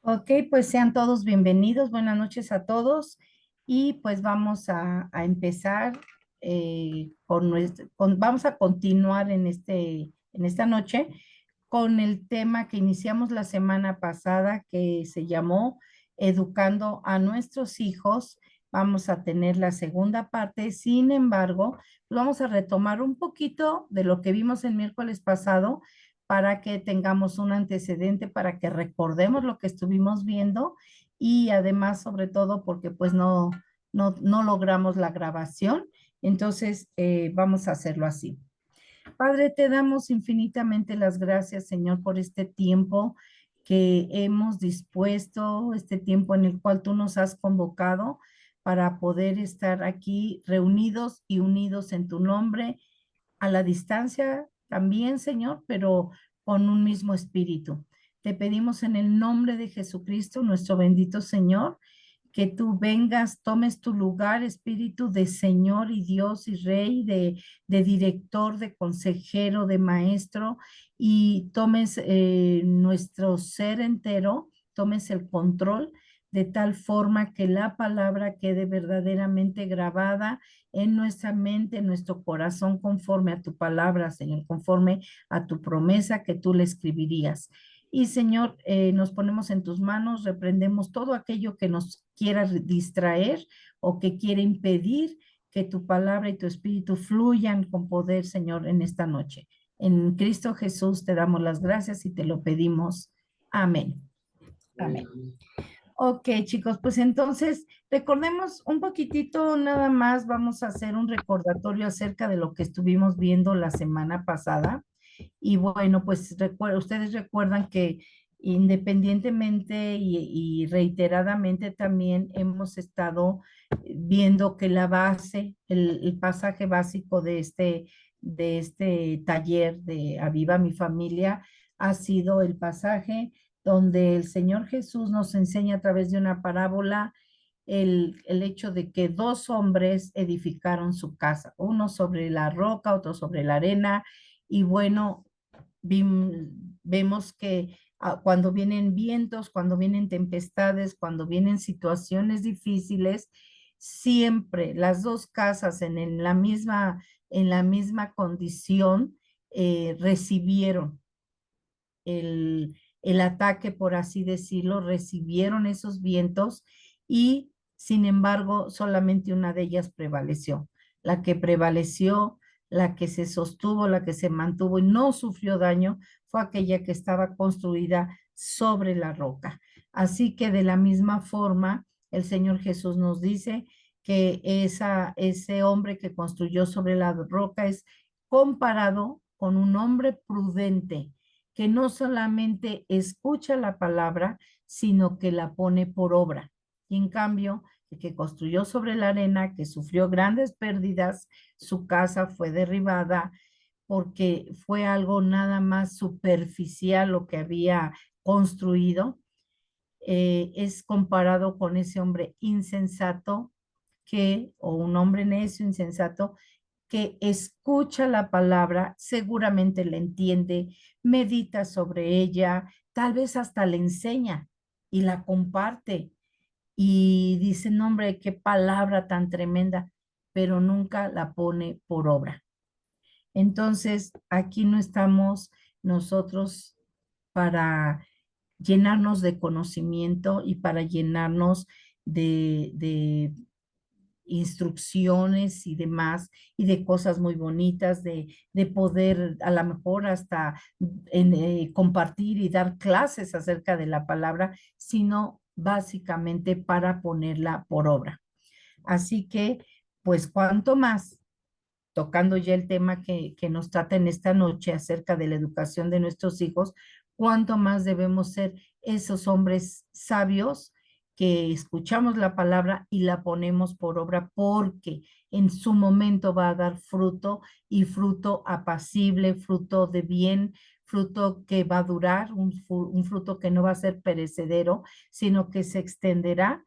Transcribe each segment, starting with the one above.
Ok, pues sean todos bienvenidos. Buenas noches a todos. Y pues vamos a empezar vamos a continuar en esta noche con el tema que iniciamos la semana pasada, que se llamó Educando a nuestros hijos. Vamos a tener la segunda parte. Sin embargo, vamos a retomar un poquito de lo que vimos el miércoles pasado para que tengamos un antecedente, para que recordemos lo que estuvimos viendo y además, sobre todo, porque pues no logramos la grabación. Entonces, vamos a hacerlo así. Padre, te damos infinitamente las gracias, Señor, por este tiempo que hemos dispuesto, este tiempo en el cual tú nos has convocado para poder estar aquí reunidos y unidos en tu nombre a la distancia también, Señor, pero con un mismo espíritu. Te pedimos en el nombre de Jesucristo, nuestro bendito Señor, que tú vengas, tomes tu lugar, espíritu de Señor y Dios y Rey, de director, de consejero, de maestro, y tomes nuestro ser entero, tomes el control de tal forma que la palabra quede verdaderamente grabada en nuestra mente, en nuestro corazón, conforme a tu palabra, Señor, conforme a tu promesa que tú le escribirías. Y Señor, nos ponemos en tus manos, reprendemos todo aquello que nos quiera distraer o que quiera impedir que tu palabra y tu espíritu fluyan con poder, Señor, en esta noche. En Cristo Jesús te damos las gracias y te lo pedimos. Amén. Amén. Ok, chicos, pues entonces recordemos un poquitito nada más, vamos a hacer un recordatorio acerca de lo que estuvimos viendo la semana pasada. Y bueno, pues ustedes recuerdan que independientemente y reiteradamente también hemos estado viendo que la base, el pasaje básico de este taller de Aviva mi familia ha sido el pasaje donde el Señor Jesús nos enseña a través de una parábola el hecho de que dos hombres edificaron su casa, uno sobre la roca, otro sobre la arena, y bueno, vemos que cuando vienen vientos, cuando vienen tempestades, cuando vienen situaciones difíciles, siempre las dos casas en la misma condición recibieron el ataque, por así decirlo, recibieron esos vientos y sin embargo solamente una de ellas prevaleció. La que prevaleció, la que se sostuvo, la que se mantuvo y no sufrió daño fue aquella que estaba construida sobre la roca. Así que de la misma forma, el Señor Jesús nos dice que ese hombre que construyó sobre la roca es comparado con un hombre prudente que no solamente escucha la palabra, sino que la pone por obra. Y en cambio, el que construyó sobre la arena, que sufrió grandes pérdidas, su casa fue derribada porque fue algo nada más superficial lo que había construido, es comparado con ese hombre insensato o un hombre necio, insensato, que escucha la palabra, seguramente la entiende, medita sobre ella, tal vez hasta le enseña y la comparte y dice, no, hombre, qué palabra tan tremenda, pero nunca la pone por obra. Entonces, aquí no estamos nosotros para llenarnos de conocimiento y para llenarnos de instrucciones y demás, y de cosas muy bonitas, de poder a lo mejor hasta compartir y dar clases acerca de la palabra, sino básicamente para ponerla por obra. Así que, pues, cuanto más, tocando ya el tema que nos trata en esta noche acerca de la educación de nuestros hijos, cuánto más debemos ser esos hombres sabios que escuchamos la palabra y la ponemos por obra porque en su momento va a dar fruto y fruto apacible, fruto de bien, fruto que va a durar, un fruto que no va a ser perecedero, sino que se extenderá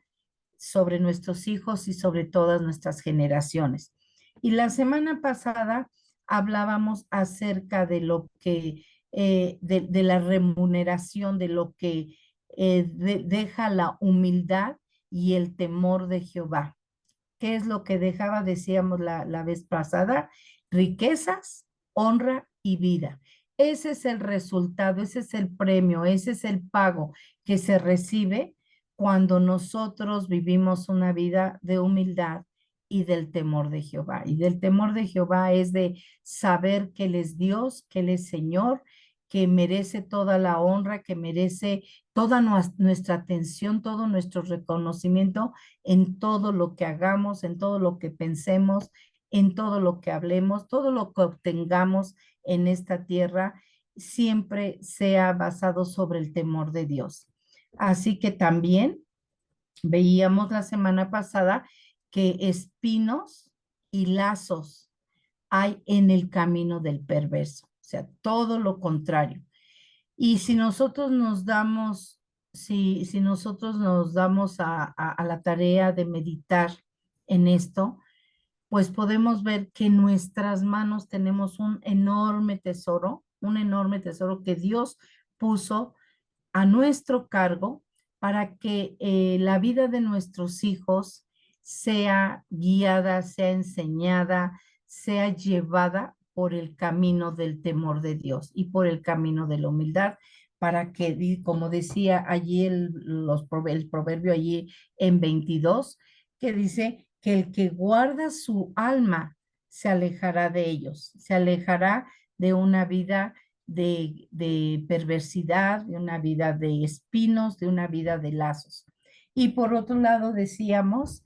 sobre nuestros hijos y sobre todas nuestras generaciones. Y la semana pasada hablábamos acerca de lo que, de la remuneración, de lo que deja la humildad y el temor de Jehová. ¿Qué es lo que dejaba? Decíamos la vez pasada, riquezas, honra y vida. Ese es el resultado, ese es el premio, ese es el pago que se recibe cuando nosotros vivimos una vida de humildad y del temor de Jehová. Y del temor de Jehová es de saber que Él es Dios, que Él es Señor, que merece toda la honra, que merece toda nuestra atención, todo nuestro reconocimiento en todo lo que hagamos, en todo lo que pensemos, en todo lo que hablemos, todo lo que obtengamos en esta tierra, siempre sea basado sobre el temor de Dios. Así que también veíamos la semana pasada que espinos y lazos hay en el camino del perverso, o sea, todo lo contrario. Y si nosotros nos damos, si nosotros nos damos a la tarea de meditar en esto, pues podemos ver que en nuestras manos tenemos un enorme tesoro que Dios puso a nuestro cargo para que la vida de nuestros hijos sea guiada, sea enseñada, sea llevada por el camino del temor de Dios y por el camino de la humildad, para que, como decía allí el proverbio allí en 22, que dice que el que guarda su alma se alejará de ellos, se alejará de una vida de perversidad, de una vida de espinos, de una vida de lazos. Y por otro lado decíamos,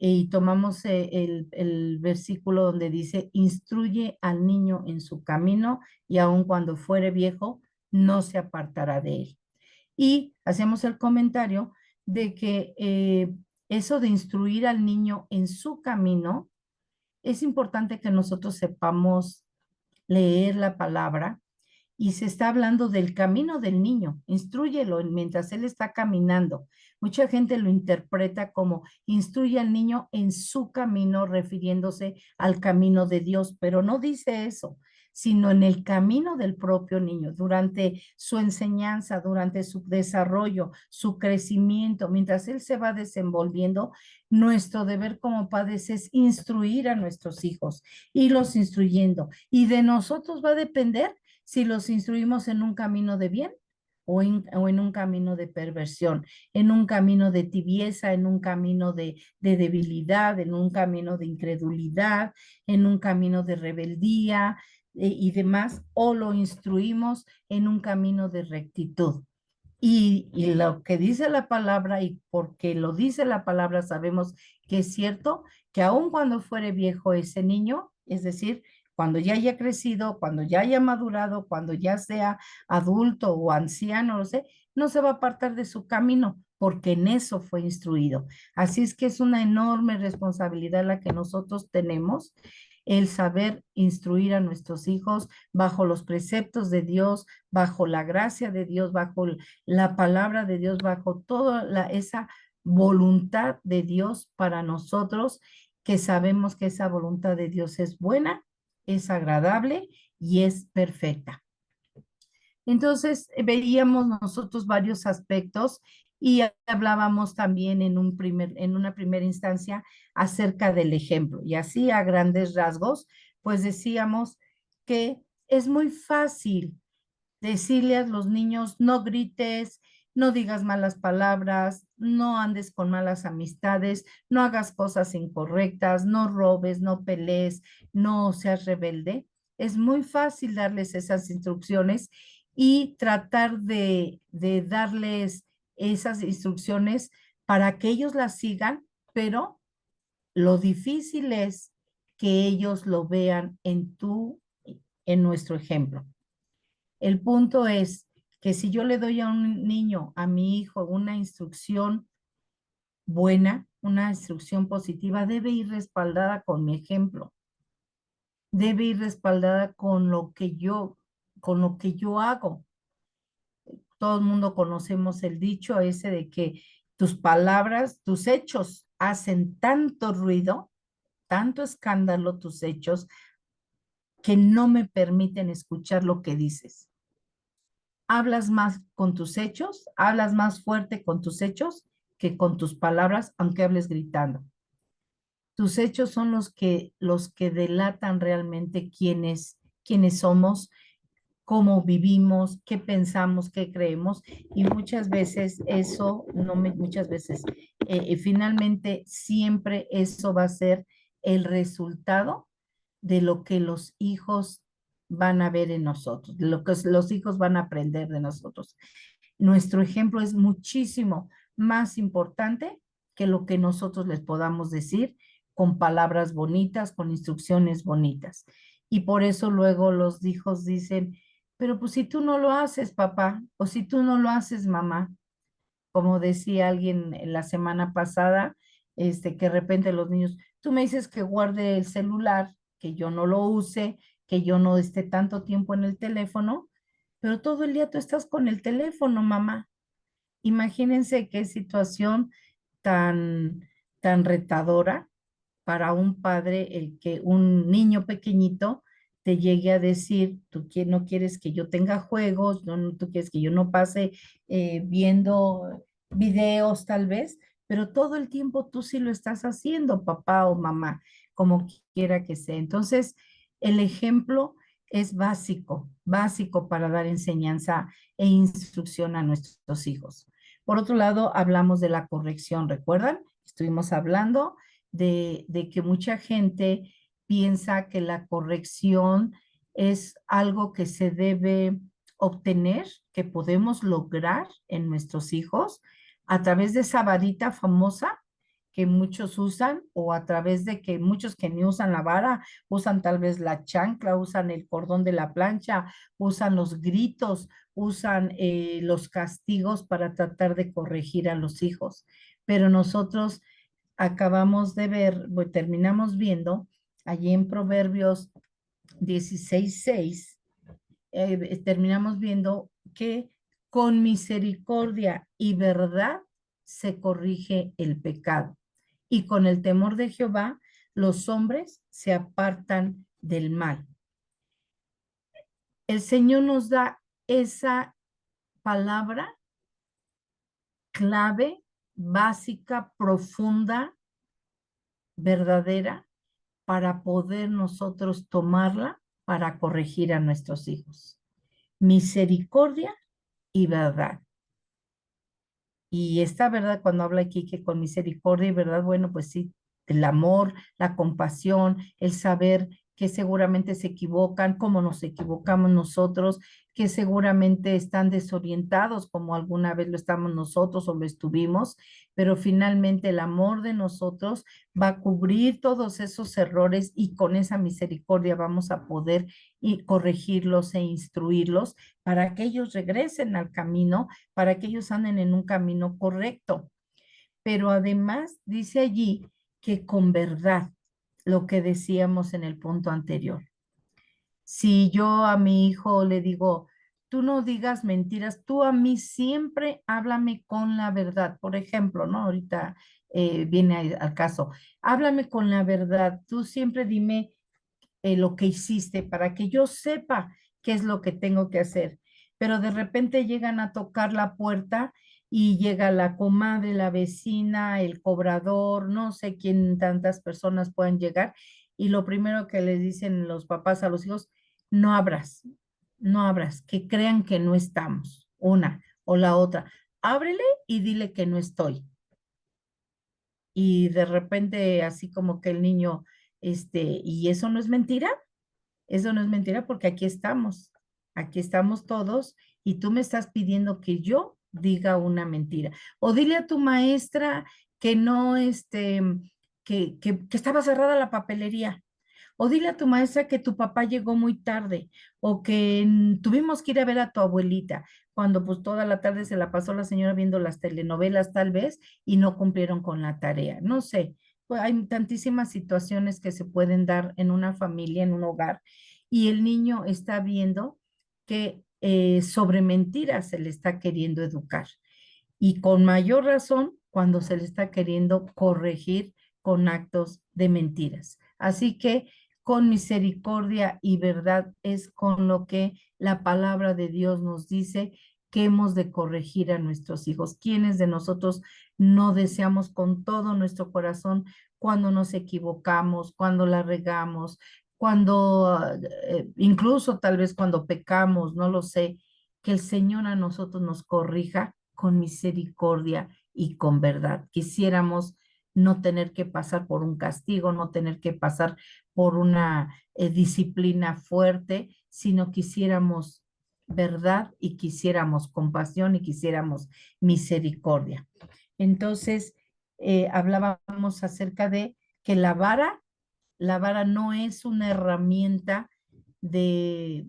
y tomamos el versículo donde dice, instruye al niño en su camino y aun cuando fuere viejo, no se apartará de él. Y hacemos el comentario de que eso de instruir al niño en su camino, es importante que nosotros sepamos leer la palabra y se está hablando del camino del niño. Instrúyelo mientras él está caminando. Mucha gente lo interpreta como instruye al niño en su camino, refiriéndose al camino de Dios, pero no dice eso, sino en el camino del propio niño, durante su enseñanza, durante su desarrollo, su crecimiento, mientras él se va desenvolviendo. Nuestro deber como padres es instruir a nuestros hijos, irlos instruyendo, y de nosotros va a depender si los instruimos en un camino de bien o en un camino de perversión, en un camino de tibieza, en un camino de debilidad, en un camino de incredulidad, en un camino de rebeldía y demás, o lo instruimos en un camino de rectitud. Y lo que dice la palabra, y porque lo dice la palabra, sabemos que es cierto, que aun cuando fuere viejo ese niño, es decir, cuando ya haya crecido, cuando ya haya madurado, cuando ya sea adulto o anciano, no sé, no se va a apartar de su camino, porque en eso fue instruido. Así es que es una enorme responsabilidad la que nosotros tenemos, el saber instruir a nuestros hijos bajo los preceptos de Dios, bajo la gracia de Dios, bajo la palabra de Dios, bajo toda esa voluntad de Dios para nosotros, que sabemos que esa voluntad de Dios es buena, es agradable y es perfecta. Entonces, veíamos nosotros varios aspectos y hablábamos también en una primera instancia acerca del ejemplo. Y así a grandes rasgos, pues decíamos que es muy fácil decirle a los niños, no grites, no digas malas palabras, no andes con malas amistades, no hagas cosas incorrectas, no robes, no pelees, no seas rebelde. Es muy fácil darles esas instrucciones y tratar de darles esas instrucciones para que ellos las sigan, pero lo difícil es que ellos lo vean en nuestro ejemplo. El punto es que si yo le doy a un niño, a mi hijo, una instrucción buena, una instrucción positiva, debe ir respaldada con mi ejemplo, debe ir respaldada con lo que yo hago. Todo el mundo conocemos el dicho ese de que tus palabras, tus hechos hacen tanto ruido, tanto escándalo tus hechos, que no me permiten escuchar lo que dices. hablas más con tus hechos, hablas más fuerte con tus hechos que con tus palabras, aunque hables gritando. Tus hechos son los que delatan realmente quiénes somos, cómo vivimos, qué pensamos, qué creemos, y muchas veces eso, no me- muchas veces, finalmente siempre eso va a ser el resultado de lo que los hijos van a ver en nosotros, de lo que los hijos van a aprender de nosotros. Nuestro ejemplo es muchísimo más importante que lo que nosotros les podamos decir con palabras bonitas, con instrucciones bonitas. Y por eso luego los hijos dicen, pero pues si tú no lo haces, papá, o si tú no lo haces, mamá, como decía alguien en la semana pasada, que de repente los niños, tú me dices que guarde el celular, que yo no lo use, que yo no esté tanto tiempo en el teléfono, pero todo el día tú estás con el teléfono, mamá. Imagínense qué situación tan, tan retadora para un padre el que un niño pequeñito te llegue a decir, no quieres que yo tenga juegos, tú quieres que yo no pase viendo videos tal vez, pero todo el tiempo tú sí lo estás haciendo, papá o mamá, como quiera que sea. Entonces, el ejemplo es básico, básico para dar enseñanza e instrucción a nuestros hijos. Por otro lado, hablamos de la corrección, ¿recuerdan? Estuvimos hablando de que mucha gente piensa que la corrección es algo que se debe obtener, que podemos lograr en nuestros hijos a través de esa varita famosa que muchos usan o a través de que muchos que ni usan la vara, usan tal vez la chancla, usan el cordón de la plancha, usan los gritos, usan los castigos para tratar de corregir a los hijos. Pero nosotros acabamos de ver, terminamos viendo allí en Proverbios 16:6, terminamos viendo que con misericordia y verdad se corrige el pecado. Y con el temor de Jehová, los hombres se apartan del mal. El Señor nos da esa palabra clave, básica, profunda, verdadera, para poder nosotros tomarla para corregir a nuestros hijos. Misericordia y verdad. Y esta verdad, cuando habla aquí que con misericordia y verdad, bueno, pues sí, el amor, la compasión, el saber que seguramente se equivocan, como nos equivocamos nosotros, que seguramente están desorientados como alguna vez lo estamos nosotros o lo estuvimos, pero finalmente el amor de nosotros va a cubrir todos esos errores y con esa misericordia vamos a poder corregirlos e instruirlos para que ellos regresen al camino, para que ellos anden en un camino correcto. Pero además dice allí que con verdad, lo que decíamos en el punto anterior. Si yo a mi hijo le digo, tú no digas mentiras, tú a mí siempre háblame con la verdad. Por ejemplo, ¿no? Ahorita viene al caso, háblame con la verdad, tú siempre dime lo que hiciste para que yo sepa qué es lo que tengo que hacer. Pero de repente llegan a tocar la puerta y llega la comadre, la vecina, el cobrador, no sé quién tantas personas pueden llegar y lo primero que les dicen los papás a los hijos, no abras, no abras, que crean que no estamos, una o la otra. Ábrele y dile que no estoy. Y de repente así como que el niño, ¿y eso no es mentira? Eso no es mentira porque aquí estamos todos y tú me estás pidiendo que yo diga una mentira. O dile a tu maestra que no, que estaba cerrada la papelería. O dile a tu maestra que tu papá llegó muy tarde o que tuvimos que ir a ver a tu abuelita cuando pues toda la tarde se la pasó la señora viendo las telenovelas tal vez y no cumplieron con la tarea. No sé, pues hay tantísimas situaciones que se pueden dar en una familia, en un hogar y el niño está viendo que sobre mentiras se le está queriendo educar y con mayor razón cuando se le está queriendo corregir con actos de mentiras. Así que con misericordia y verdad es con lo que la palabra de Dios nos dice que hemos de corregir a nuestros hijos. ¿Quiénes de nosotros no deseamos con todo nuestro corazón cuando nos equivocamos, cuando la regamos, cuando incluso tal vez cuando pecamos, no lo sé, que el Señor a nosotros nos corrija con misericordia y con verdad? Quisiéramos no tener que pasar por un castigo, no tener que pasar por una disciplina fuerte, sino quisiéramos verdad y quisiéramos compasión y quisiéramos misericordia. Entonces, hablábamos acerca de que la vara no es una herramienta de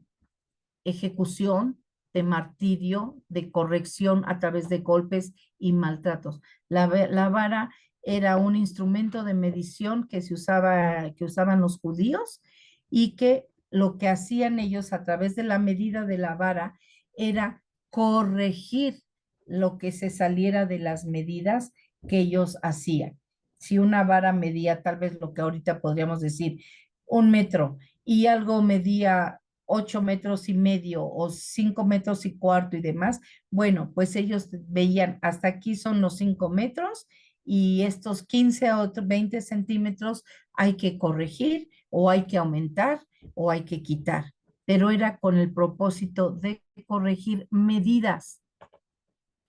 ejecución, de martirio, de corrección a través de golpes y maltratos. La vara era un instrumento de medición que se usaba, que usaban los judíos y que lo que hacían ellos a través de la medida de la vara era corregir lo que se saliera de las medidas que ellos hacían. Si una vara medía tal vez lo que ahorita podríamos decir 1 metro y algo medía 8 metros y medio o 5 metros y cuarto y demás, bueno, pues ellos veían hasta aquí son los 5 metros y estos 15 a otros 20 centímetros hay que corregir o hay que aumentar o hay que quitar, pero era con el propósito de corregir medidas,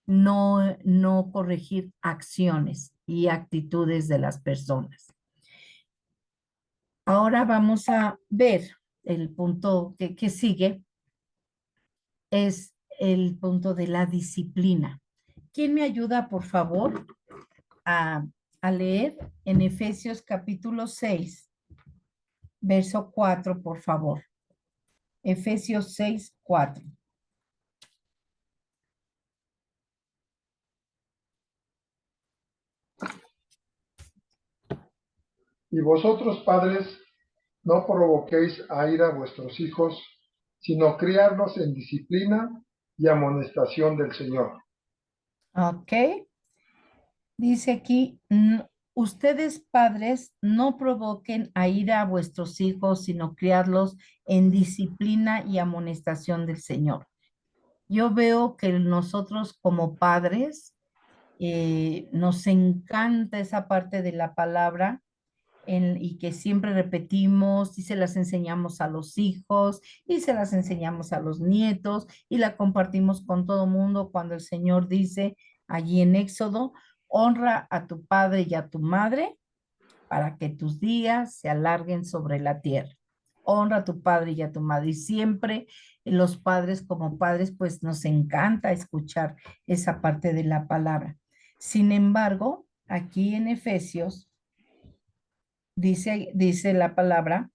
no corregir acciones y actitudes de las personas. Ahora vamos a ver el punto que sigue, es el punto de la disciplina. ¿Quién me ayuda, por favor, a, a leer en Efesios capítulo 6, verso 4, por favor? Efesios 6, 4. Y vosotros, padres, no provoquéis a ira a vuestros hijos, sino criarlos en disciplina y amonestación del Señor. Ok. Dice aquí, ustedes padres no provoquen a ira a vuestros hijos, sino criarlos en disciplina y amonestación del Señor. Yo veo que nosotros como padres nos encanta esa parte de la palabra y que siempre repetimos y se las enseñamos a los hijos y se las enseñamos a los nietos y la compartimos con todo mundo cuando el Señor dice allí en Éxodo, honra a tu padre y a tu madre para que tus días se alarguen sobre la tierra. Honra a tu padre y a tu madre. Y siempre los padres como padres, pues nos encanta escuchar esa parte de la palabra. Sin embargo, aquí en Efesios dice la palabra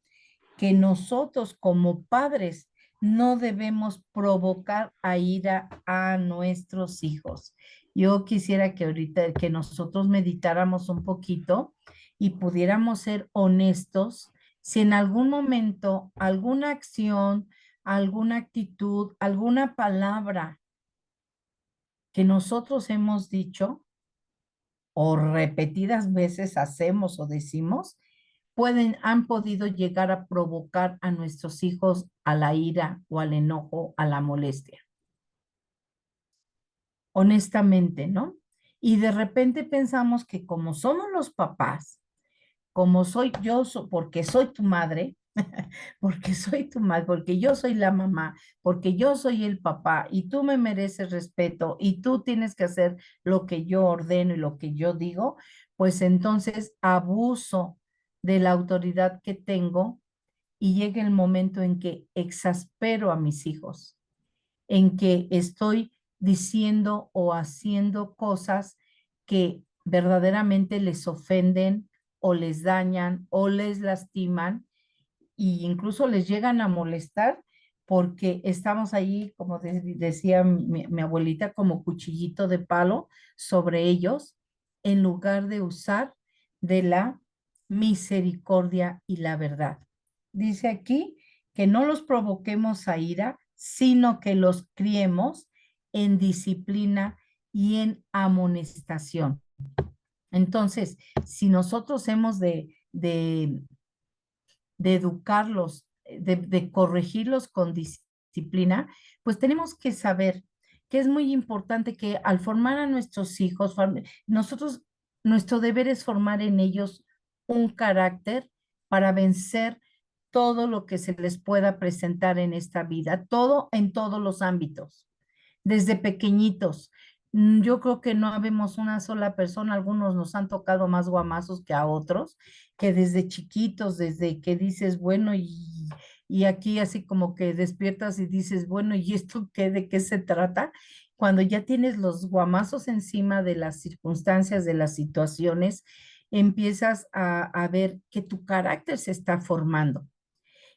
que nosotros como padres no debemos provocar a ira a nuestros hijos. Yo quisiera que ahorita que nosotros meditáramos un poquito y pudiéramos ser honestos si en algún momento alguna acción, alguna actitud, alguna palabra que nosotros hemos dicho o repetidas veces hacemos o decimos, han podido llegar a provocar a nuestros hijos a la ira o al enojo, a la molestia. Honestamente, ¿no? Y de repente pensamos que como somos los papás, como soy yo, porque soy tu madre, porque soy tu madre, porque yo soy la mamá, porque yo soy el papá y tú me mereces respeto y tú tienes que hacer lo que yo ordeno y lo que yo digo, pues entonces abuso de la autoridad que tengo y llega el momento en que exaspero a mis hijos, en que estoy diciendo o haciendo cosas que verdaderamente les ofenden o les dañan o les lastiman e incluso les llegan a molestar porque estamos ahí, como decía mi abuelita, como cuchillito de palo sobre ellos, en lugar de usar de la misericordia y la verdad. Dice aquí que no los provoquemos a ira, sino que los criemos en disciplina y en amonestación. Entonces, si nosotros hemos de de educarlos, de corregirlos con disciplina, pues tenemos que saber que es muy importante que al formar a nuestros hijos, nosotros, nuestro deber es formar en ellos un carácter para vencer todo lo que se les pueda presentar en esta vida, todo en todos los ámbitos, desde pequeñitos. Yo creo que no habemos una sola persona, algunos nos han tocado más guamazos que a otros, que desde chiquitos, desde que dices, bueno, y aquí así como que despiertas y dices, bueno, ¿y esto qué, de qué se trata? Cuando ya tienes los guamazos encima de las circunstancias, de las situaciones, empiezas a ver que tu carácter se está formando.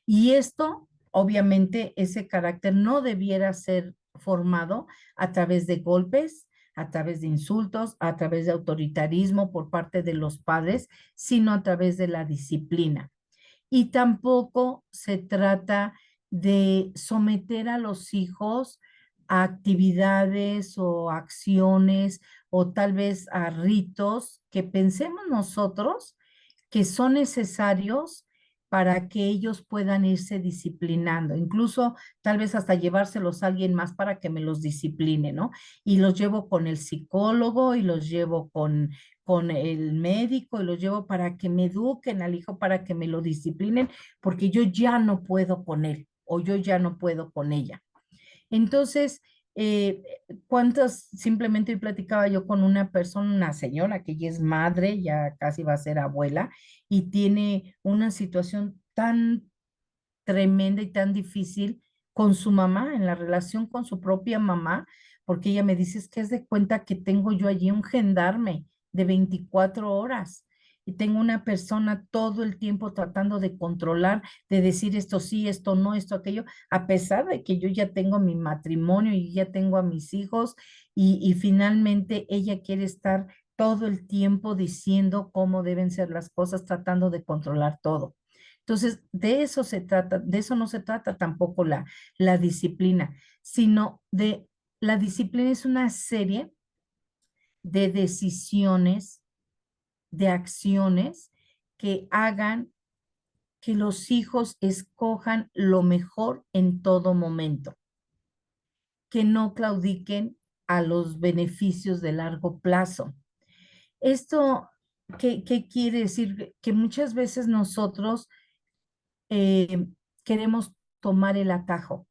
Y esto, obviamente, ese carácter no debiera ser formado a través de golpes, a través de insultos, a través de autoritarismo por parte de los padres, sino a través de la disciplina. Y tampoco se trata de someter a los hijos a actividades o acciones o tal vez a ritos que pensemos nosotros que son necesarios para que ellos puedan irse disciplinando, incluso tal vez hasta llevárselos a alguien más para que me los discipline, ¿no? Y los llevo con el psicólogo y los llevo con el médico y los llevo para que me eduquen al hijo, para que me lo disciplinen, porque yo ya no puedo con él o yo ya no puedo con ella. Entonces, ¿cuántas? Simplemente hoy platicaba yo con una persona, una señora que ya es madre, ya casi va a ser abuela, y tiene una situación tan tremenda y tan difícil con su mamá, en la relación con su propia mamá, porque ella me dice, es que es de cuenta que tengo yo allí un gendarme de 24 horas y tengo una persona todo el tiempo tratando de controlar, de decir esto sí, esto no, esto aquello, a pesar de que yo ya tengo mi matrimonio y ya tengo a mis hijos y finalmente ella quiere estar todo el tiempo diciendo cómo deben ser las cosas, tratando de controlar todo. Entonces, de eso se trata, de eso no se trata tampoco la disciplina, sino de la disciplina es una serie de decisiones, de acciones que hagan que los hijos escojan lo mejor en todo momento, que no claudiquen a los beneficios de largo plazo. Esto, ¿qué quiere decir? Que muchas veces nosotros eh, queremos tomar el atajo.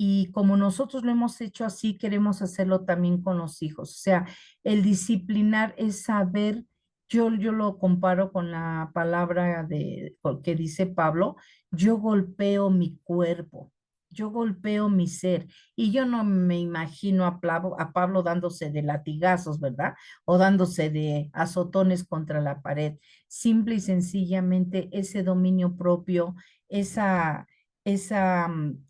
Y como nosotros lo hemos hecho así, queremos hacerlo también con los hijos. O sea, el disciplinar es saber, yo lo comparo con la palabra que dice Pablo, yo golpeo mi cuerpo, yo golpeo mi ser. Y yo no me imagino a Pablo dándose de latigazos, ¿verdad? O dándose de azotones contra la pared. Simple y sencillamente ese dominio propio, esa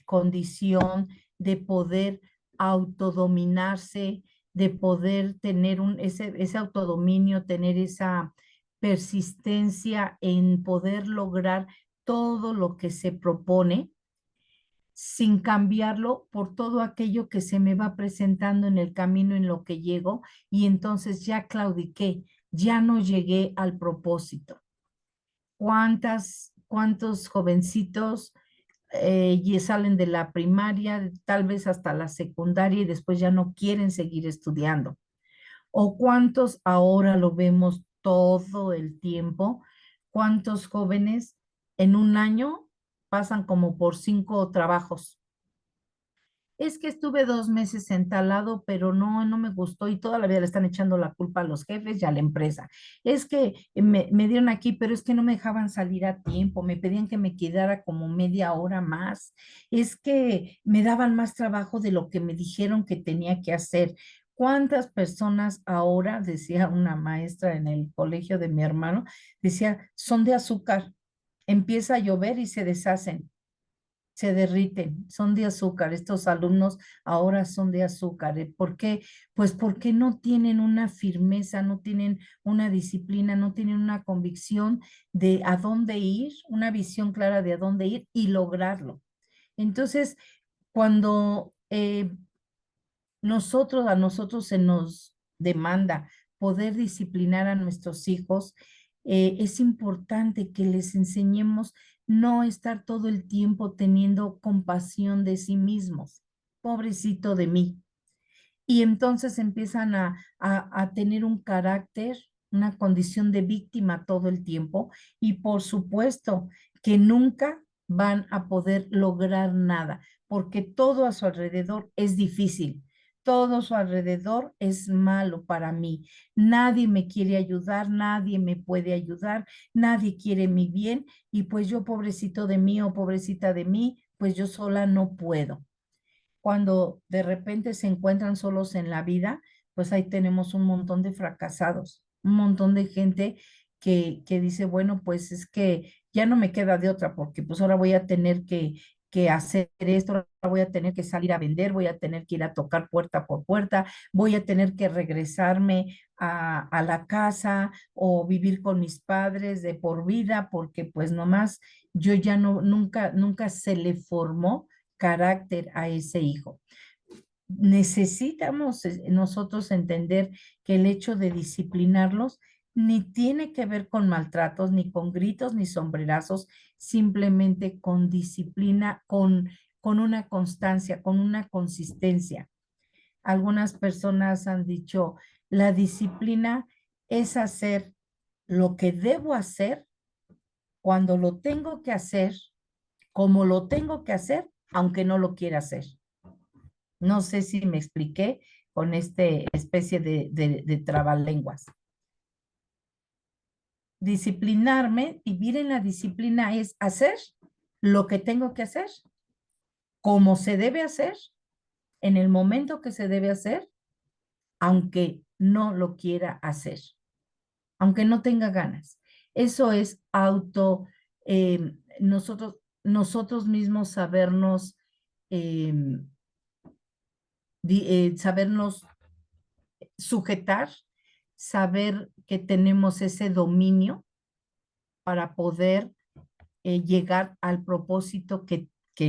condición de poder autodominarse, de poder tener ese autodominio, tener esa persistencia en poder lograr todo lo que se propone sin cambiarlo por todo aquello que se me va presentando en el camino en lo que llego y entonces ya claudiqué, ya no llegué al propósito. ¿Cuántos jovencitos y salen de la primaria, tal vez hasta la secundaria y después ya no quieren seguir estudiando? ¿O cuántos ahora lo vemos todo el tiempo? ¿Cuántos jóvenes en un año pasan como por 5 trabajos? Es que estuve 2 meses entalado, pero no me gustó y toda la vida le están echando la culpa a los jefes y a la empresa. Es que me dieron aquí, pero es que no me dejaban salir a tiempo, me pedían que me quedara como media hora más. Es que me daban más trabajo de lo que me dijeron que tenía que hacer. ¿Cuántas personas ahora, decía una maestra en el colegio de mi hermano, decía, son de azúcar? Empieza a llover y se deshacen, se derriten, son de azúcar. Estos alumnos ahora son de azúcar. ¿Por qué? Pues porque no tienen una firmeza, no tienen una disciplina, no tienen una convicción de a dónde ir, una visión clara de a dónde ir y lograrlo. Entonces, cuando a nosotros se nos demanda poder disciplinar a nuestros hijos, Es importante que les enseñemos no estar todo el tiempo teniendo compasión de sí mismos. Pobrecito de mí. Y entonces empiezan a tener un carácter, una condición de víctima todo el tiempo y por supuesto que nunca van a poder lograr nada, porque todo a su alrededor es difícil. Todo a su alrededor es malo para mí. Nadie me quiere ayudar, nadie me puede ayudar, nadie quiere mi bien y pues yo, pobrecito de mí o pobrecita de mí, pues yo sola no puedo. Cuando de repente se encuentran solos en la vida, pues ahí tenemos un montón de fracasados, un montón de gente que dice, bueno, pues es que ya no me queda de otra, porque pues ahora voy a tener que hacer esto, ahora voy a tener que salir a vender, voy a tener que ir a tocar puerta por puerta, voy a tener que regresarme a la casa o vivir con mis padres de por vida, porque pues nomás yo ya no, nunca se le formó carácter a ese hijo. Necesitamos nosotros entender que el hecho de disciplinarlos ni tiene que ver con maltratos, ni con gritos, ni sombrerazos, simplemente con disciplina, con una constancia, con una consistencia. Algunas personas han dicho, la disciplina es hacer lo que debo hacer cuando lo tengo que hacer, como lo tengo que hacer, aunque no lo quiera hacer. No sé si me expliqué con este especie de trabalenguas. Disciplinarme, vivir en la disciplina es hacer lo que tengo que hacer, como se debe hacer, en el momento que se debe hacer, aunque no lo quiera hacer, aunque no tenga ganas. Eso es nosotros mismos sabernos, eh, sabernos sujetar, saber que tenemos ese dominio para poder llegar al propósito que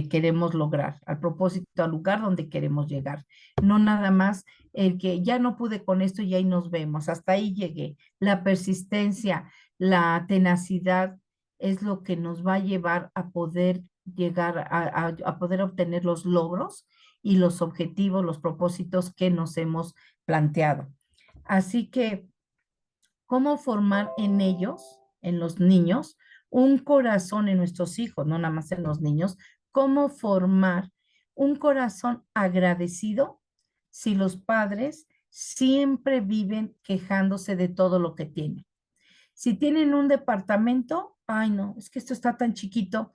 queremos lograr, al propósito, al lugar donde queremos llegar. No nada más el que ya no pude con esto y ahí nos vemos, hasta ahí llegué. La persistencia, la tenacidad es lo que nos va a llevar a poder llegar a poder obtener los logros y los objetivos, los propósitos que nos hemos planteado. Así que, ¿cómo formar en ellos, en los niños, un corazón en nuestros hijos, no nada más en los niños? ¿Cómo formar un corazón agradecido si los padres siempre viven quejándose de todo lo que tienen? Si tienen un departamento, ay no, es que esto está tan chiquito,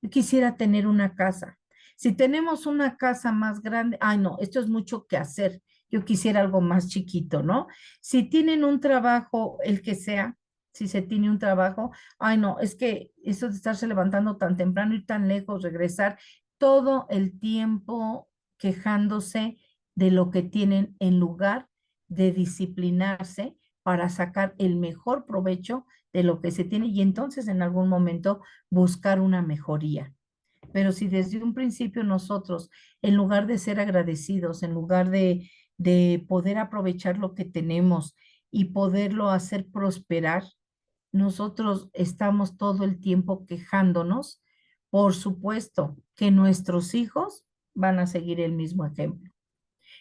yo quisiera tener una casa. Si tenemos una casa más grande, ay no, esto es mucho que hacer, yo quisiera algo más chiquito, ¿no? Si tienen un trabajo, el que sea, si se tiene un trabajo, ay no, es que eso de estarse levantando tan temprano y tan lejos, regresar todo el tiempo quejándose de lo que tienen en lugar de disciplinarse para sacar el mejor provecho de lo que se tiene y entonces en algún momento buscar una mejoría. Pero si desde un principio nosotros, en lugar de ser agradecidos, en lugar de poder aprovechar lo que tenemos y poderlo hacer prosperar, nosotros estamos todo el tiempo quejándonos, por supuesto que nuestros hijos van a seguir el mismo ejemplo.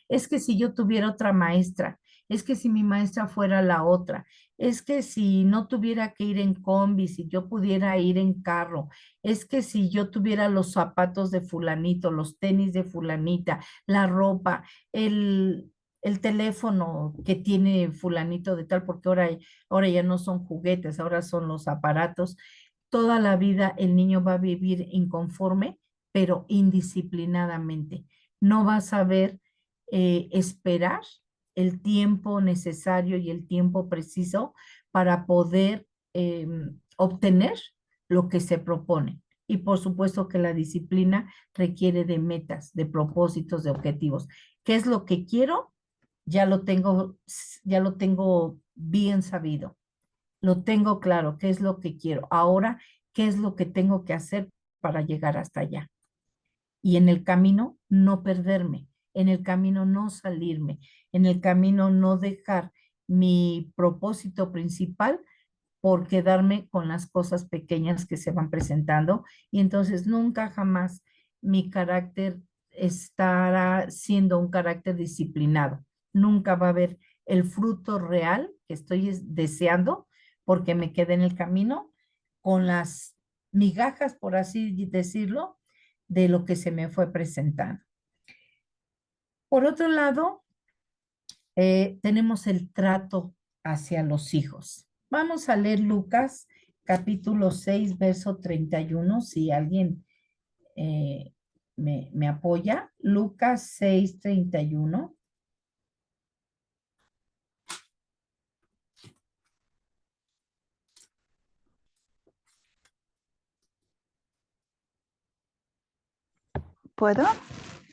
Es que si yo tuviera otra maestra, es que si mi maestra fuera la otra, es que si no tuviera que ir en combi, si yo pudiera ir en carro, es que si yo tuviera los zapatos de fulanito, los tenis de fulanita, la ropa, el teléfono que tiene fulanito de tal, porque ahora ya no son juguetes, ahora son los aparatos. Toda la vida el niño va a vivir inconforme, pero indisciplinadamente. No va a saber esperar el tiempo necesario y el tiempo preciso para poder obtener lo que se propone. Y por supuesto que la disciplina requiere de metas, de propósitos, de objetivos. ¿Qué es lo que quiero? Ya lo tengo bien sabido. Lo tengo claro, qué es lo que quiero. Ahora, ¿qué es lo que tengo que hacer para llegar hasta allá? Y en el camino no perderme, en el camino no salirme, en el camino no dejar mi propósito principal por quedarme con las cosas pequeñas que se van presentando y entonces nunca jamás mi carácter estará siendo un carácter disciplinado. Nunca va a haber el fruto real que estoy deseando porque me quedé en el camino con las migajas, por así decirlo, de lo que se me fue presentando. Por otro lado, tenemos el trato hacia los hijos. Vamos a leer Lucas capítulo 6, verso 31, si alguien me apoya. Lucas 6, 31. ¿Puedo?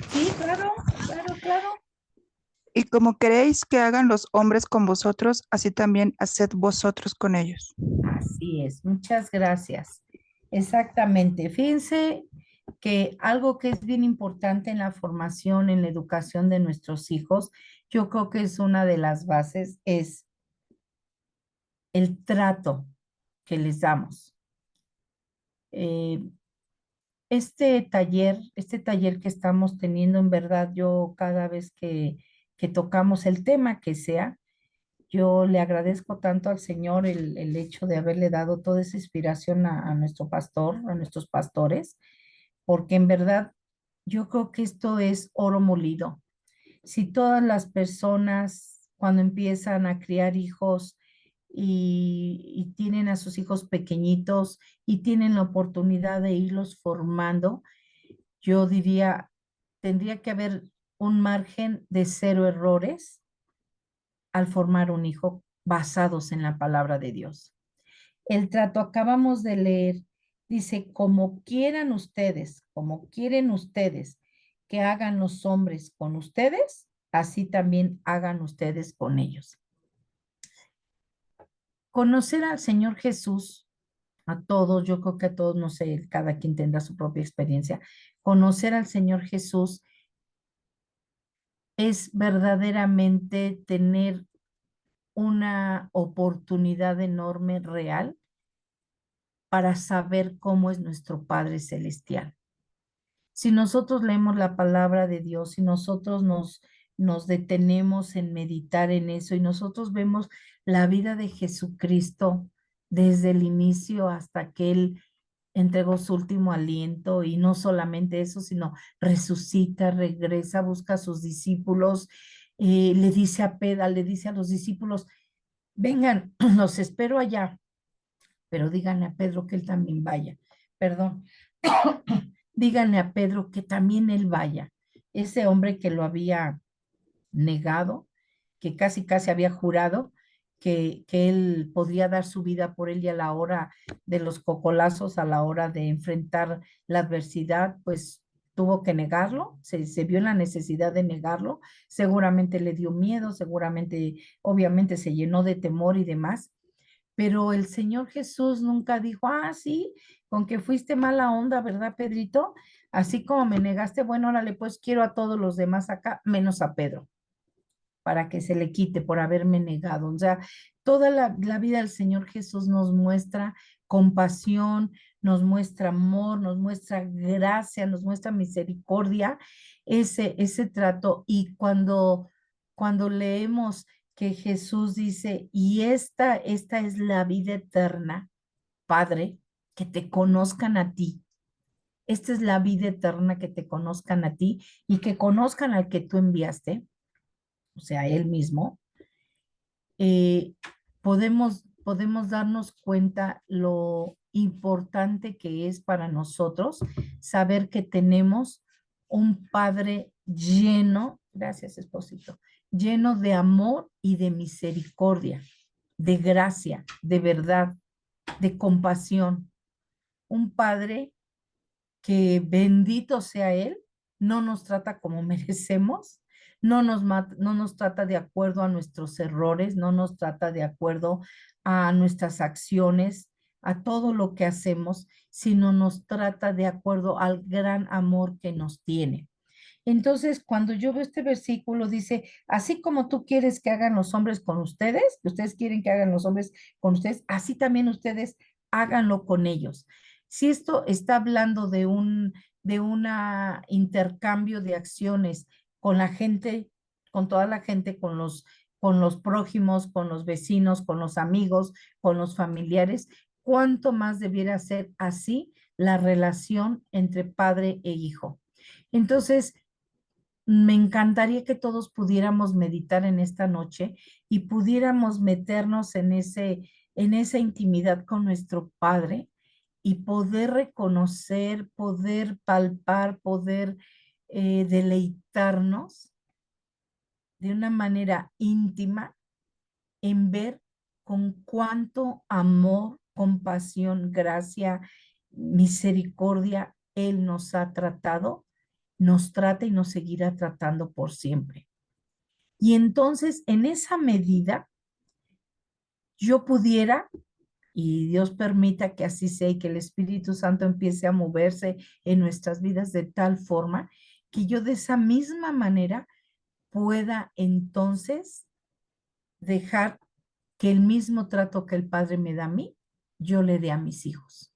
Sí, claro, claro, claro. Y como queréis que hagan los hombres con vosotros, así también haced vosotros con ellos. Así es, muchas gracias. Exactamente. Fíjense que algo que es bien importante en la formación, en la educación de nuestros hijos, yo creo que es una de las bases, es el trato que les damos. Eh, este taller que estamos teniendo, en verdad, yo cada vez que tocamos el tema que sea, yo le agradezco tanto al Señor el hecho de haberle dado toda esa inspiración a nuestro pastor, a nuestros pastores, porque en verdad yo creo que esto es oro molido. Si todas las personas cuando empiezan a criar hijos y tienen a sus hijos pequeñitos y tienen la oportunidad de irlos formando, yo diría, tendría que haber un margen de cero errores al formar un hijo basados en la palabra de Dios. El trato, acabamos de leer, dice, como quieren ustedes que hagan los hombres con ustedes, así también hagan ustedes con ellos. Conocer al Señor Jesús, a todos, yo creo que a todos, no sé, cada quien tendrá su propia experiencia. Conocer al Señor Jesús es verdaderamente tener una oportunidad enorme, real, para saber cómo es nuestro Padre Celestial. Si nosotros leemos la palabra de Dios, si nosotros nos detenemos en meditar en eso y nosotros vemos la vida de Jesucristo desde el inicio hasta que Él entregó su último aliento y no solamente eso, sino resucita, regresa, busca a sus discípulos, le dice a los discípulos, vengan, los espero allá, pero díganle a Pedro que él también vaya. Perdón, díganle a Pedro que también él vaya. Ese hombre que lo había negado, que casi casi había jurado que él podría dar su vida por él y a la hora de los cocolazos, a la hora de enfrentar la adversidad, pues tuvo que negarlo, se vio en la necesidad de negarlo, seguramente le dio miedo, seguramente, obviamente se llenó de temor y demás, pero el Señor Jesús nunca dijo, ah, sí, con que fuiste mala onda, ¿verdad, Pedrito? Así como me negaste, bueno, órale, pues quiero a todos los demás acá, menos a Pedro, para que se le quite por haberme negado. O sea, toda la vida del Señor Jesús nos muestra compasión, nos muestra amor, nos muestra gracia, nos muestra misericordia, ese trato. Y cuando leemos que Jesús dice, y esta es la vida eterna, Padre, que te conozcan a ti. Esta es la vida eterna, que te conozcan a ti y que conozcan al que tú enviaste, o sea, Él mismo. Podemos darnos cuenta lo importante que es para nosotros saber que tenemos un Padre lleno, gracias, esposito, lleno de amor y de misericordia, de gracia, de verdad, de compasión. Un Padre que bendito sea Él, no nos trata como merecemos, no nos trata de acuerdo a nuestros errores, no nos trata de acuerdo a nuestras acciones, a todo lo que hacemos, sino nos trata de acuerdo al gran amor que nos tiene. Entonces, cuando yo veo este versículo, dice, así como tú quieres que hagan los hombres con ustedes, que ustedes quieren que hagan los hombres con ustedes, así también ustedes háganlo con ellos. Si esto está hablando de una intercambio de acciones con la gente, con toda la gente, con los prójimos, con los vecinos, con los amigos, con los familiares, ¿cuánto más debiera ser así la relación entre padre e hijo? Entonces, me encantaría que todos pudiéramos meditar en esta noche y pudiéramos meternos en esa intimidad con nuestro Padre y poder reconocer, poder palpar, poder deleitarnos de una manera íntima en ver con cuánto amor, compasión, gracia, misericordia Él nos ha tratado, nos trata y nos seguirá tratando por siempre. Y entonces, en esa medida, yo pudiera, y Dios permita que así sea y que el Espíritu Santo empiece a moverse en nuestras vidas de tal forma que yo de esa misma manera pueda entonces dejar que el mismo trato que el Padre me da a mí, yo le dé a mis hijos.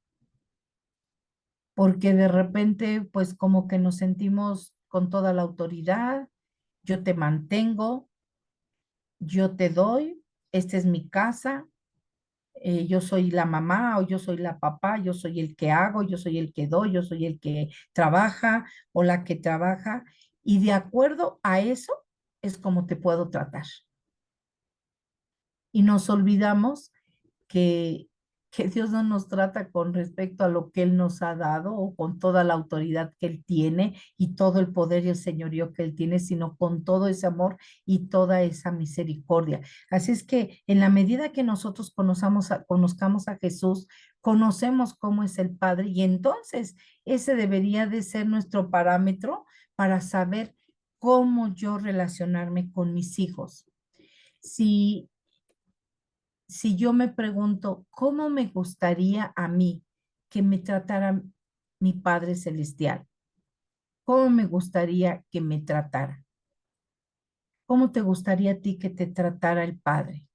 Porque de repente, pues como que nos sentimos con toda la autoridad, yo te mantengo, yo te doy, esta es mi casa, yo soy la mamá o yo soy la papá, yo soy el que hago, yo soy el que doy, yo soy el que trabaja o la que trabaja, y de acuerdo a eso es como te puedo tratar. Y nos olvidamos que, que Dios no nos trata con respecto a lo que Él nos ha dado o con toda la autoridad que Él tiene y todo el poder y el señorío que Él tiene, sino con todo ese amor y toda esa misericordia. Así es que en la medida que nosotros conozcamos a Jesús, conocemos cómo es el Padre y entonces ese debería de ser nuestro parámetro para saber cómo yo relacionarme con mis hijos. Si si yo me pregunto, ¿cómo me gustaría a mí que me tratara mi Padre Celestial? ¿Cómo me gustaría que me tratara? ¿Cómo te gustaría a ti que te tratara el Padre?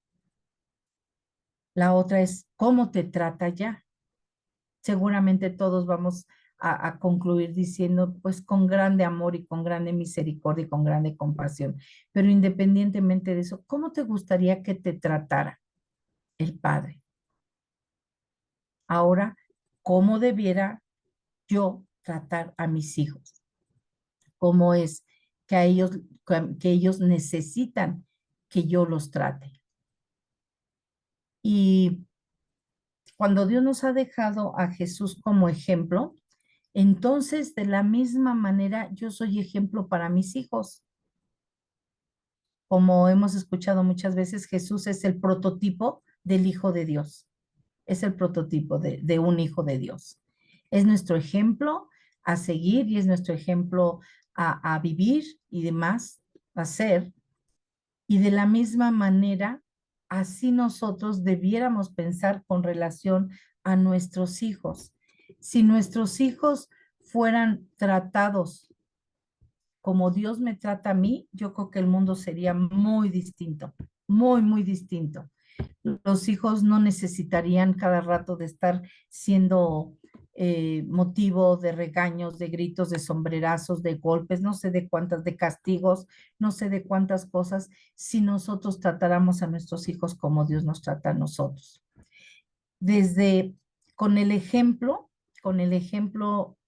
La otra es, ¿cómo te trata ya? Seguramente todos vamos a concluir diciendo, pues con grande amor y con grande misericordia y con grande compasión. Pero independientemente de eso, ¿cómo te gustaría que te tratara el Padre? Ahora, ¿cómo debiera yo tratar a mis hijos? ¿Cómo es que que ellos necesitan que yo los trate? Y cuando Dios nos ha dejado a Jesús como ejemplo, entonces de la misma manera yo soy ejemplo para mis hijos. Como hemos escuchado muchas veces, Jesús es el prototipo del Hijo de Dios. Es el prototipo de un Hijo de Dios. Es nuestro ejemplo a seguir y es nuestro ejemplo a vivir y demás, a ser. Y de la misma manera, así nosotros debiéramos pensar con relación a nuestros hijos. Si nuestros hijos fueran tratados como Dios me trata a mí, yo creo que el mundo sería muy distinto, muy, muy distinto. Los hijos no necesitarían cada rato de estar siendo motivo de regaños, de gritos, de sombrerazos, de golpes, no sé de cuántas, de castigos, no sé de cuántas cosas, si nosotros tratáramos a nuestros hijos como Dios nos trata a nosotros. Desde con con el ejemplo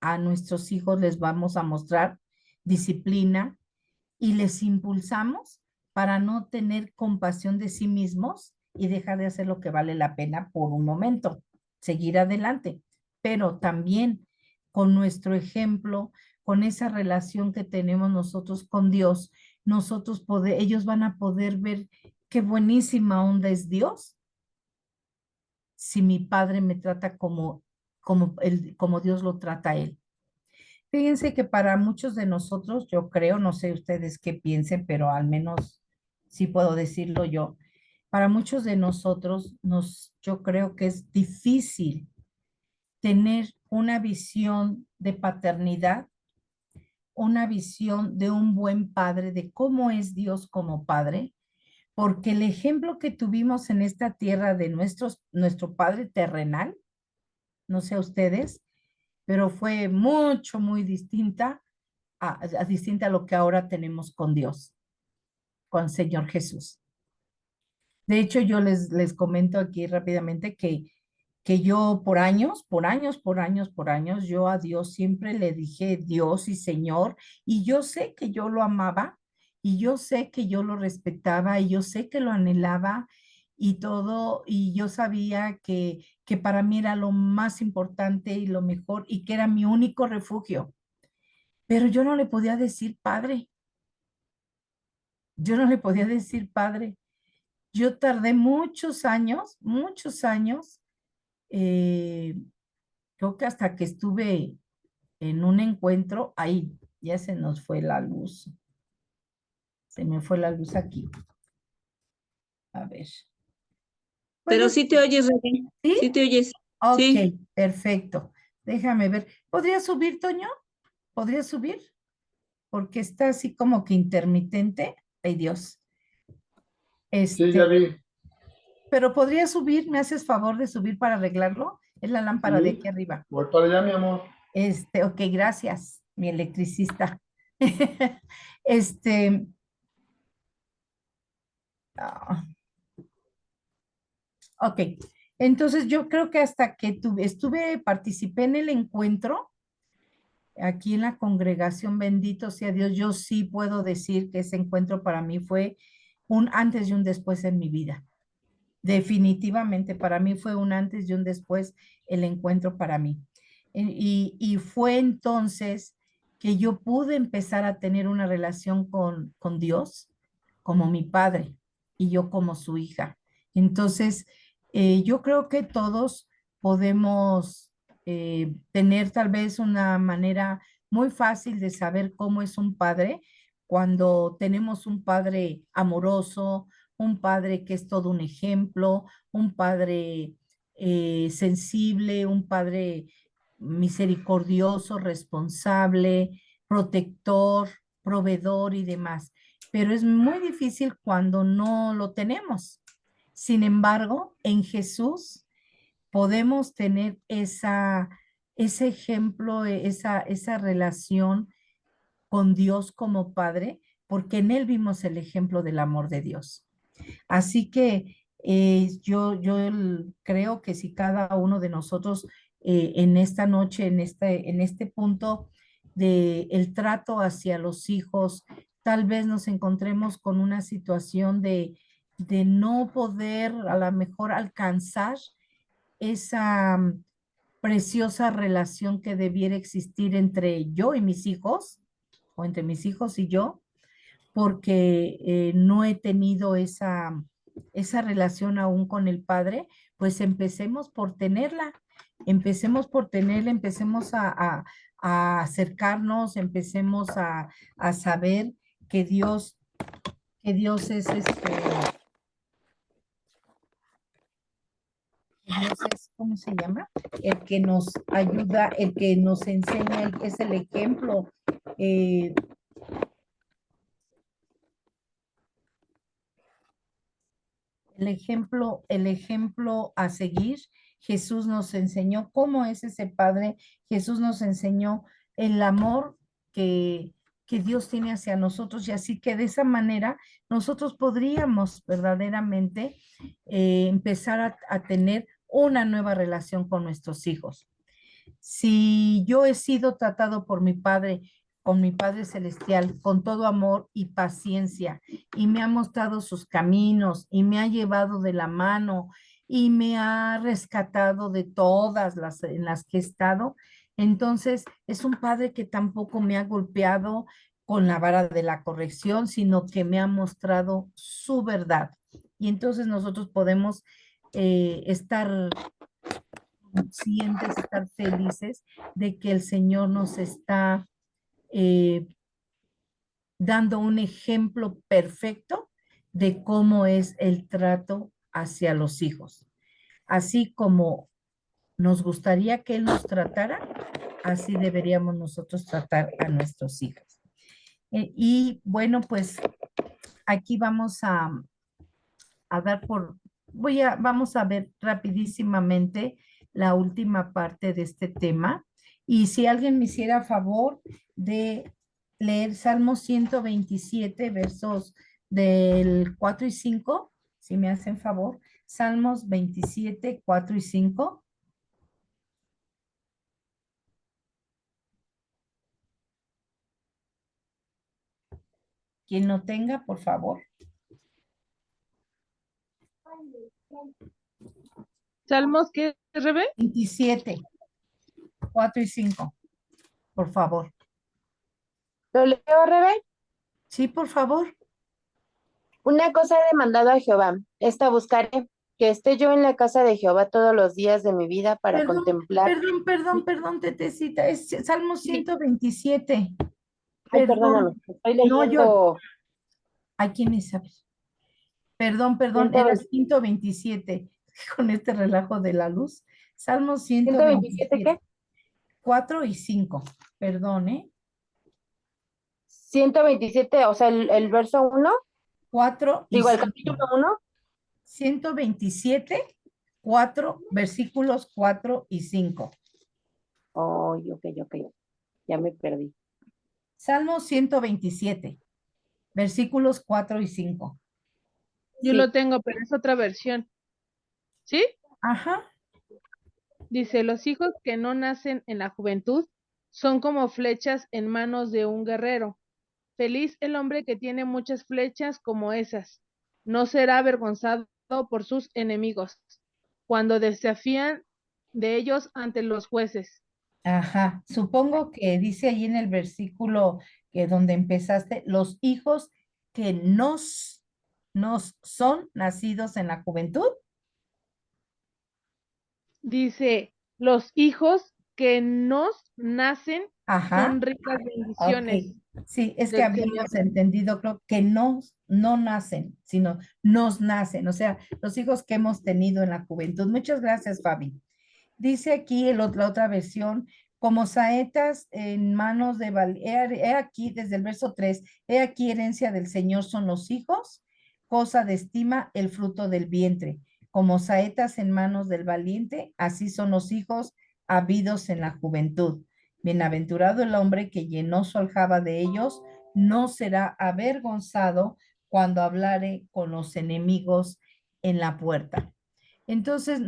a nuestros hijos les vamos a mostrar disciplina y les impulsamos para no tener compasión de sí mismos y dejar de hacer lo que vale la pena por un momento, seguir adelante, pero también con nuestro ejemplo, con esa relación que tenemos nosotros con Dios, ellos van a poder ver qué buenísima onda es Dios si mi padre me trata como Dios lo trata a él. Fíjense que para muchos de nosotros, yo creo, no sé ustedes qué piensen, pero al menos sí puedo decirlo yo, para muchos de nosotros yo creo que es difícil tener una visión de paternidad una visión de un buen padre, de cómo es Dios como padre, porque el ejemplo que tuvimos en esta tierra de nuestro padre terrenal, no sé ustedes, pero fue muy distinta distinta a lo que ahora tenemos con Dios, con Señor Jesús. De hecho, yo les comento aquí rápidamente que yo por años, yo a Dios siempre le dije Dios y Señor, y yo sé que yo lo amaba, y yo sé que yo lo respetaba, y yo sé que lo anhelaba, y todo, y yo sabía que para mí era lo más importante y lo mejor, y que era mi único refugio. Pero yo no le podía decir padre, yo no le podía decir padre. Yo tardé muchos años, eh, creo que hasta que estuve en un encuentro, ahí ya se nos fue la luz, se me fue la luz aquí. A ver, Pero ¿puedes? sí te oyes, Rebe. Sí ¿Sí? te oyes. Ok, Sí. perfecto. Déjame ver. ¿Podría subir, Toño? ¿Podría subir? Porque está así como que intermitente. Ay, Dios. Sí, ya Este, vi. pero podría subir, ¿me haces favor de subir para arreglarlo? Es la lámpara de Sí, aquí arriba. voy para allá, mi amor. Ok, gracias, mi electricista. Este, ah, ok, entonces yo creo que hasta que participé en el encuentro, aquí en la congregación, bendito sea Dios, yo sí puedo decir que ese encuentro para mí fue un antes y un después en mi vida. Definitivamente, para mí fue un antes y un después el encuentro para mí. Y fue entonces que yo pude empezar a tener una relación con Dios como mi padre y yo como su hija. Entonces, yo creo que todos podemos tener tal vez una manera muy fácil de saber cómo es un padre cuando tenemos un padre amoroso, un padre que es todo un ejemplo, un padre sensible, un padre misericordioso, responsable, protector, proveedor y demás. Pero es muy difícil cuando no lo tenemos. Sin embargo, en Jesús podemos tener ese ejemplo, esa relación con Dios como Padre, porque en Él vimos el ejemplo del amor de Dios. Así que creo que si cada uno de nosotros en esta noche, en este punto de el trato hacia los hijos, tal vez nos encontremos con una situación de no poder a lo mejor alcanzar esa preciosa relación que debiera existir entre yo y mis hijos, o entre mis hijos y yo, porque no he tenido esa relación aún con el Padre, pues empecemos por tenerla, empecemos a acercarnos, empecemos a saber que Dios es Dios es, ¿cómo se llama? El que nos ayuda, el que nos enseña, es el ejemplo. eh, el ejemplo a seguir. Jesús nos enseñó cómo es ese Padre. Jesús nos enseñó el amor que Dios tiene hacia nosotros y así que de esa manera nosotros podríamos verdaderamente empezar a tener una nueva relación con nuestros hijos. Si yo he sido tratado por mi Padre, con mi Padre Celestial, con todo amor y paciencia, y me ha mostrado sus caminos, y me ha llevado de la mano, y me ha rescatado de todas las en las que he estado, entonces es un Padre que tampoco me ha golpeado con la vara de la corrección, sino que me ha mostrado su verdad. Y entonces nosotros podemos estar conscientes, estar felices de que el Señor nos está eh, dando un ejemplo perfecto de cómo es el trato hacia los hijos. Así como nos gustaría que Él nos tratara, así deberíamos nosotros tratar a nuestros hijos. Y bueno, pues aquí vamos a dar vamos a ver rapidísimamente la última parte de este tema. Y si alguien me hiciera favor de leer Salmo 127, versos del 4 y 5, si me hacen favor. Salmos 27, 4 y 5. Quien no tenga, por favor. ¿Salmos qué, Rebe? 27, 4 y 5, por favor. ¿Lo leo, Rebe? Sí, por favor. Una cosa he demandado a Jehová, esta buscaré, que esté yo en la casa de Jehová todos los días de mi vida para contemplar. Perdón, Tetecita, es Salmo Sí. 127. Ay, Perdón. perdóname, estoy No, leyendo. ¿A quién es? Perdón, era 127 con este relajo de la luz. Salmo 127, ¿qué? 4 y 5. Perdón, 127, o sea, el verso 1, 4 y digo, el 5. capítulo 1. 127, 4, versículos 4 y 5. Oh, ok, ya me perdí. Salmo 127, versículos 4 y 5. Yo Sí. lo tengo, pero es otra versión. ¿Sí? Ajá. Dice, los hijos que no nacen en la juventud son como flechas en manos de un guerrero. Feliz el hombre que tiene muchas flechas como esas. No será avergonzado por sus enemigos cuando desafían de ellos ante los jueces. Ajá, supongo que dice ahí en el versículo que donde empezaste, los hijos que nos son nacidos en la juventud. Dice, los hijos que nos nacen Ajá, son ricas bendiciones ok. Sí, es que del Señor. habíamos entendido, creo que no nacen, sino nos nacen, o sea, los hijos que hemos tenido en la juventud. Muchas gracias, Fabi. Dice aquí la otra versión, como saetas en manos de he aquí desde el verso 3, he aquí herencia del Señor son los hijos, cosa de estima el fruto del vientre. Como saetas en manos del valiente, así son los hijos habidos en la juventud. Bienaventurado el hombre que llenó su aljaba de ellos, no será avergonzado cuando hablare con los enemigos en la puerta. Entonces,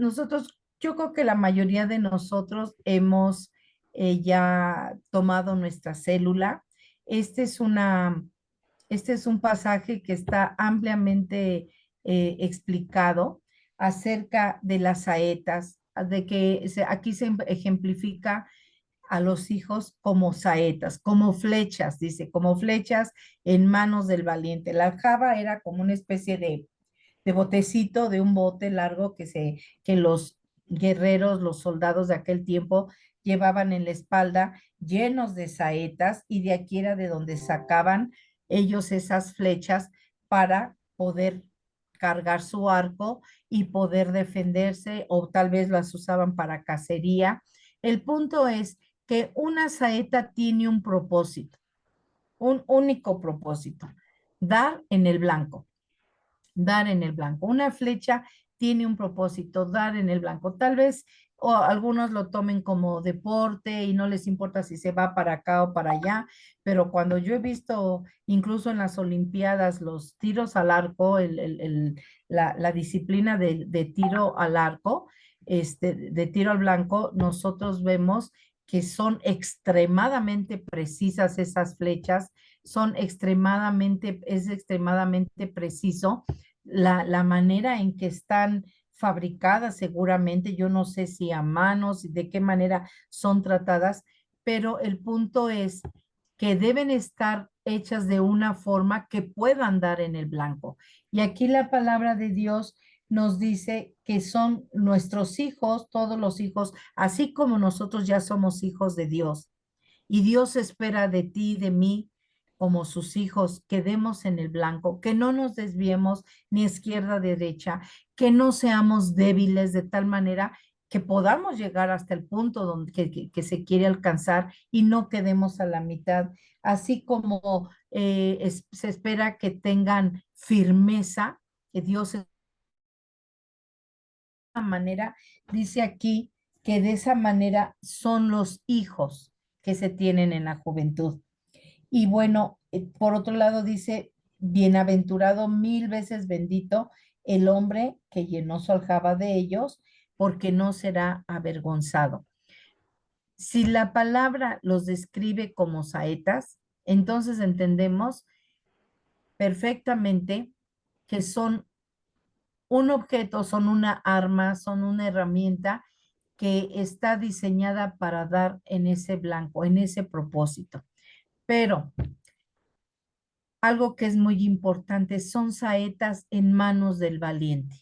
yo creo que la mayoría de nosotros hemos ya tomado nuestra célula. Este es este es un pasaje que está ampliamente explicado acerca de las saetas, de que aquí se ejemplifica a los hijos como saetas, como flechas, dice, como flechas en manos del valiente. La aljaba era como una especie de botecito, de un bote largo que los guerreros, los soldados de aquel tiempo llevaban en la espalda llenos de saetas, y de aquí era de donde sacaban ellos esas flechas para poder cargar su arco y poder defenderse, o tal vez las usaban para cacería. El punto es que una saeta tiene un propósito, un único propósito: dar en el blanco. Dar en el blanco. Una flecha tiene un propósito: dar en el blanco. Tal vez o algunos lo tomen como deporte y no les importa si se va para acá o para allá, pero cuando yo he visto incluso en las Olimpiadas los tiros al arco, la disciplina de tiro al arco, de tiro al blanco, nosotros vemos que son extremadamente precisas esas flechas, es extremadamente preciso la manera en que están fabricadas. Seguramente, yo no sé si a manos y de qué manera son tratadas, pero el punto es que deben estar hechas de una forma que puedan dar en el blanco. Y aquí la palabra de Dios nos dice que son nuestros hijos, todos los hijos, así como nosotros ya somos hijos de Dios. Y Dios espera de ti y de mí, como sus hijos, que demos en el blanco, que no nos desviemos ni izquierda, derecha, que no seamos débiles de tal manera que podamos llegar hasta el punto donde, que se quiere alcanzar y no quedemos a la mitad, así como se espera que tengan firmeza, que Dios de esa manera, dice aquí que de esa manera son los hijos que se tienen en la juventud. Y bueno, por otro lado dice, bienaventurado 1000 veces bendito el hombre que llenó su aljaba de ellos, porque no será avergonzado. Si la palabra los describe como saetas, entonces entendemos perfectamente que son un objeto, son una arma, son una herramienta que está diseñada para dar en ese blanco, en ese propósito. Pero algo que es muy importante, son saetas en manos del valiente.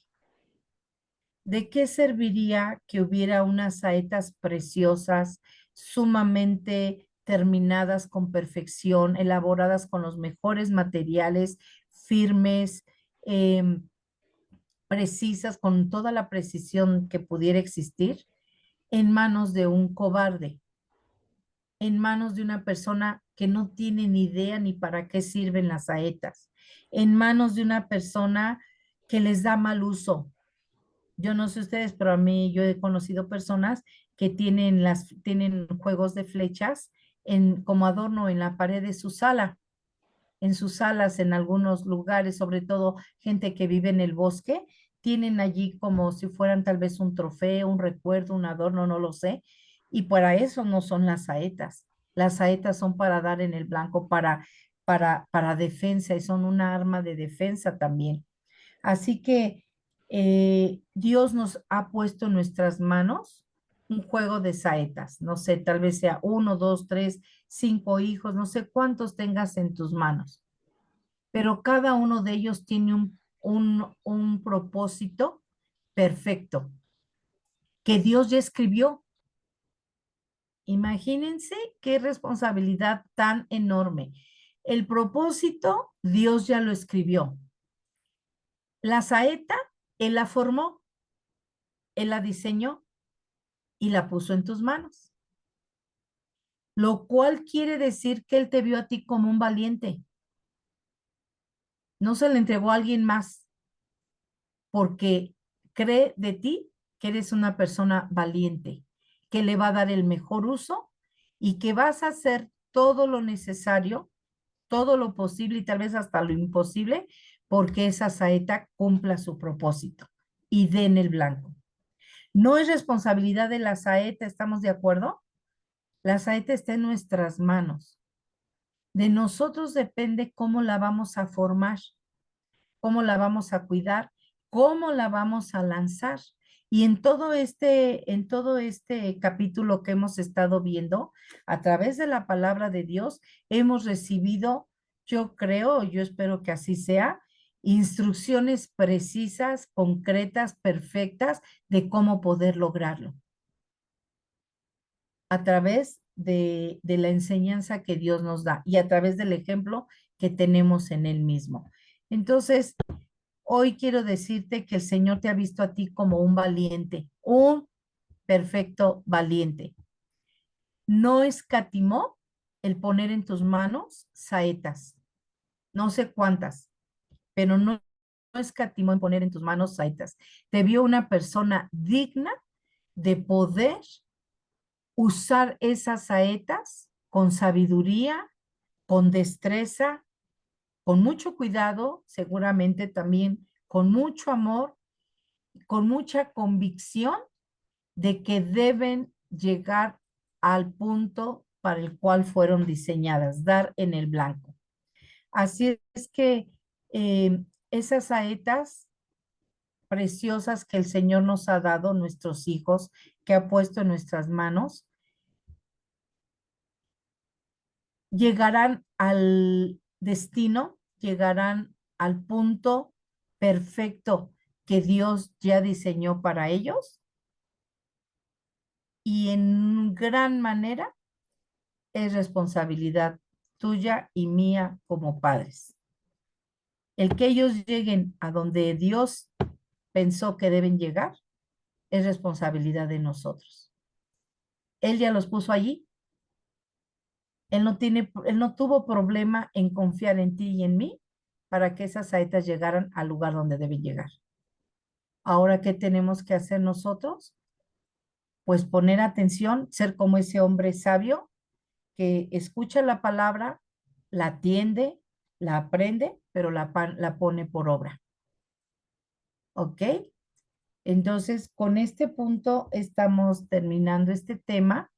¿De qué serviría que hubiera unas saetas preciosas, sumamente terminadas con perfección, elaboradas con los mejores materiales, firmes, precisas, con toda la precisión que pudiera existir, en manos de un cobarde, en manos de una persona que no tiene ni idea ni para qué sirven las saetas, en manos de una persona que les da mal uso? Yo no sé ustedes, pero a mí yo he conocido personas que tienen juegos de flechas como adorno en la pared de su sala, en sus salas, en algunos lugares, sobre todo gente que vive en el bosque, tienen allí como si fueran tal vez un trofeo, un recuerdo, un adorno, no lo sé. Y para eso no son las saetas. Las saetas son para dar en el blanco, para defensa, y son una arma de defensa también. Así que Dios nos ha puesto en nuestras manos un juego de saetas. No sé, tal vez sea 1, 2, 3, 5 hijos, no sé cuántos tengas en tus manos, pero cada uno de ellos tiene un propósito perfecto que Dios ya escribió. Imagínense qué responsabilidad tan enorme. El propósito, Dios ya lo escribió. La saeta, Él la formó, Él la diseñó y la puso en tus manos. Lo cual quiere decir que Él te vio a ti como un valiente. No se le entregó a alguien más, porque cree de ti que eres una persona valiente, que le va a dar el mejor uso y que vas a hacer todo lo necesario, todo lo posible y tal vez hasta lo imposible, porque esa saeta cumpla su propósito y dé en el blanco. No es responsabilidad de la saeta, ¿estamos de acuerdo? La saeta está en nuestras manos. De nosotros depende cómo la vamos a formar, cómo la vamos a cuidar, cómo la vamos a lanzar. Y en todo este capítulo que hemos estado viendo, a través de la palabra de Dios, hemos recibido, yo creo, yo espero que así sea, instrucciones precisas, concretas, perfectas de cómo poder lograrlo. A través de la enseñanza que Dios nos da y a través del ejemplo que tenemos en Él mismo. Entonces, hoy quiero decirte que el Señor te ha visto a ti como un valiente, un perfecto valiente. No escatimó el poner en tus manos saetas, no sé cuántas, pero no escatimó en poner en tus manos saetas. Te vio una persona digna de poder usar esas saetas con sabiduría, con destreza, con mucho cuidado, seguramente también con mucho amor, con mucha convicción de que deben llegar al punto para el cual fueron diseñadas, dar en el blanco. Así es que esas saetas preciosas que el Señor nos ha dado, nuestros hijos, que ha puesto en nuestras manos, llegarán al destino, llegarán al punto perfecto que Dios ya diseñó para ellos, y en gran manera es responsabilidad tuya y mía como padres. El que ellos lleguen a donde Dios pensó que deben llegar es responsabilidad de nosotros. Él ya los puso allí. Él no tuvo problema en confiar en ti y en mí para que esas saetas llegaran al lugar donde deben llegar. Ahora, ¿qué tenemos que hacer nosotros? Pues poner atención, ser como ese hombre sabio que escucha la palabra, la atiende, la aprende, pero la pone por obra. ¿Ok? Entonces, con este punto estamos terminando este tema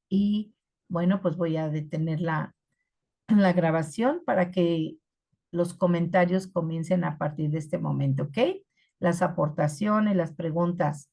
y bueno, pues voy a detener la grabación para que los comentarios comiencen a partir de este momento, ¿ok? Las aportaciones, las preguntas